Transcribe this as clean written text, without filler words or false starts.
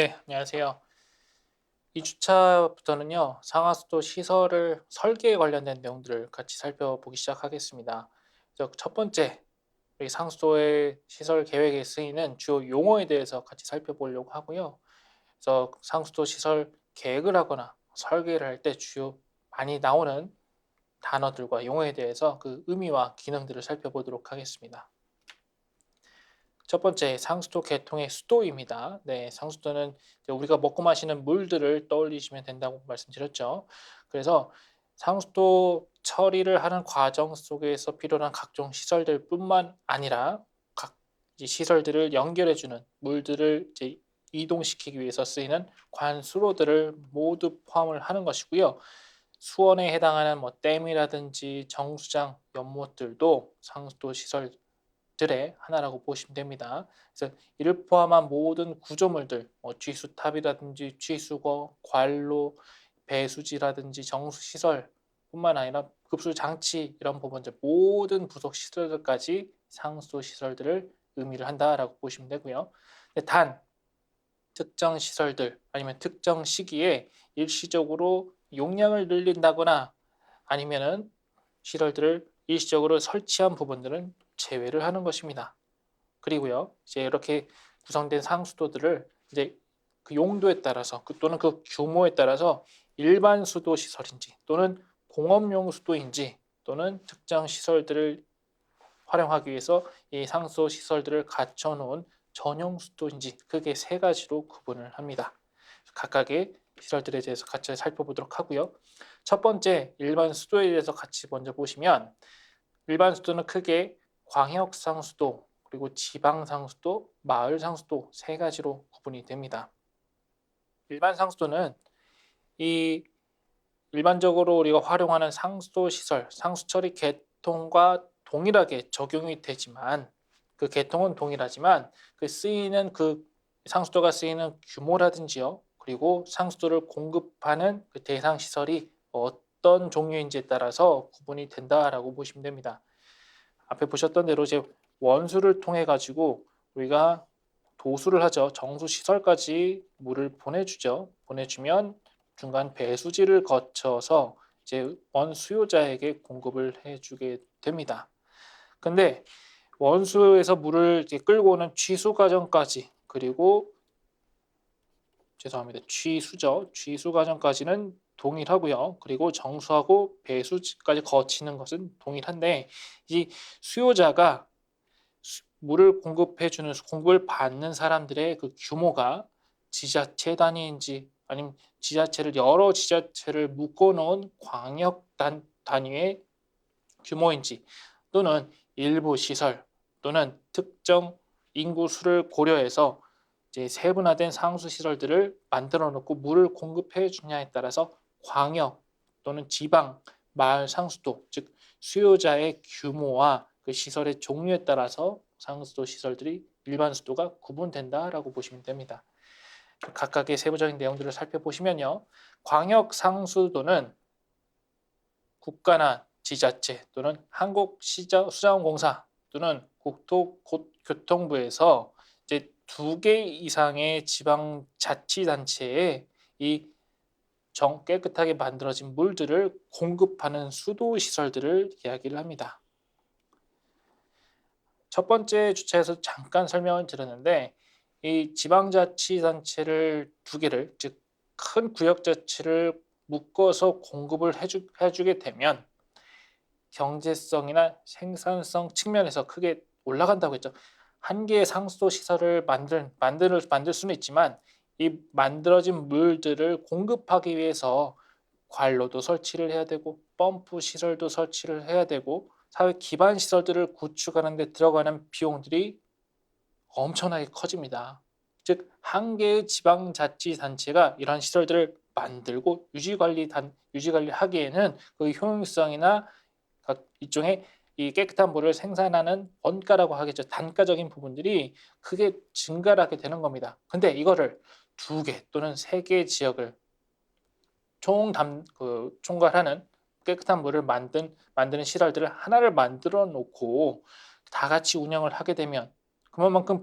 네, 안녕하세요. 2주차부터는요, 상하수도 시설을 설계에 관련된 내용들을 같이 살펴보기 시작하겠습니다. 그래서 첫 번째, 우리 상수도의 시설 계획에 쓰이는 주요 용어에 대해서 같이 살펴보려고 하고요. 그래서 상수도 시설 계획을 하거나 설계를 할 때 주요 많이 나오는 단어들과 용어에 대해서 그 의미와 기능들을 살펴보도록 하겠습니다. 첫 번째, 상수도 계통의 수도입니다. 네, 상수도는 우리가 먹고 마시는 물들을 떠올리시면 된다고 말씀드렸죠. 그래서 상수도 처리를 하는 과정 속에서 필요한 각종 시설들뿐만 아니라 각 시설들을 연결해주는 물들을 이제 이동시키기 위해서 쓰이는 관수로들을 모두 포함을 하는 것이고요. 수원에 해당하는 뭐 댐이라든지 정수장, 연못들도 상수도 시설 들의 하나라고 보시면 됩니다. 그래서 이를 포함한 모든 구조물들, 취수탑이라든지 취수거, 관로, 배수지라든지 정수시설뿐만 아니라 급수장치 이런 부분들 모든 부속 시설들까지 상수 시설들을 의미를 한다라고 보시면 되고요. 단 특정 시설들 아니면 특정 시기에 일시적으로 용량을 늘린다거나 아니면은 시설들을 일시적으로 설치한 부분들은 제외를 하는 것입니다. 그리고요, 이제 이렇게 구성된 상수도들을 이제 그 용도에 따라서 또는 그 규모에 따라서 일반 수도 시설인지 또는 공업용 수도인지 또는 특정 시설들을 활용하기 위해서 이 상수 시설들을 갖춰 놓은 전용 수도인지 크게 세 가지로 구분을 합니다. 각각의 시설들에 대해서 같이 살펴보도록 하고요. 첫 번째 일반 수도에 대해서 같이 먼저 보시면 일반 수도는 크게 광역 상수도 그리고 지방 상수도, 마을 상수도 세 가지로 구분이 됩니다. 일반 상수도는 이 일반적으로 우리가 활용하는 상수도 시설, 상수 처리 계통과 동일하게 적용이 되지만 그 계통은 동일하지만 그 쓰이는 그 상수도가 쓰이는 규모라든지요. 그리고 상수도를 공급하는 그 대상 시설이 어떤 종류인지에 따라서 구분이 된다라고 보시면 됩니다. 앞에 보셨던 대로 이제 원수를 통해 가지고 우리가 도수를 하죠. 정수 시설까지 물을 보내주죠. 보내주면 중간 배수지를 거쳐서 이제 원수요자에게 공급을 해주게 됩니다. 근데 원수에서 물을 이제 끌고 오는 취수 과정까지 그리고 죄송합니다. 취수죠. 취수 과정까지는 동일하고요. 그리고 정수하고 배수지까지 거치는 것은 동일한데 이 수요자가 물을 공급해주는 공급을 받는 사람들의 그 규모가 지자체 단위인지 아니면 지자체를 여러 지자체를 묶어놓은 광역 단위의 규모인지 또는 일부 시설 또는 특정 인구 수를 고려해서 이제 세분화된 상수 시설들을 만들어 놓고 물을 공급해 주냐에 따라서 광역 또는 지방 마을 상수도 즉 수요자의 규모와 그 시설의 종류에 따라서 상수도 시설들이 일반 수도가 구분된다라고 보시면 됩니다. 각각의 세부적인 내용들을 살펴보시면요. 광역 상수도는 국가나 지자체 또는 한국수자원공사 또는 국토교통부에서 이제 2개 이상의 지방자치단체에 이 깨끗하게 만들어진 물들을 공급하는 수도 시설들을 이야기를 합니다. 첫 번째 주차에서 잠깐 설명을 드렸는데 이 지방자치단체를 2개를 즉 큰 구역자치를 묶어서 공급을 해주게 되면 경제성이나 생산성 측면에서 크게 올라간다고 했죠. 한 개의 상수도 시설을 만들 수는 있지만 이 만들어진 물들을 공급하기 위해서 관로도 설치를 해야 되고 펌프 시설도 설치를 해야 되고 사회 기반 시설들을 구축하는 데 들어가는 비용들이 엄청나게 커집니다. 즉 한 개의 지방자치단체가 이러한 시설들을 만들고 유지관리하기에는 그 효용성이나 각 일종의 이 깨끗한 물을 생산하는 원가라고 하겠죠. 단가적인 부분들이 크게 증가를 하게 되는 겁니다. 근데 이거를 2개 또는 3개 지역을 총괄하는 깨끗한 물을 만드는 시설들을 하나를 만들어 놓고 다 같이 운영을 하게 되면 그만큼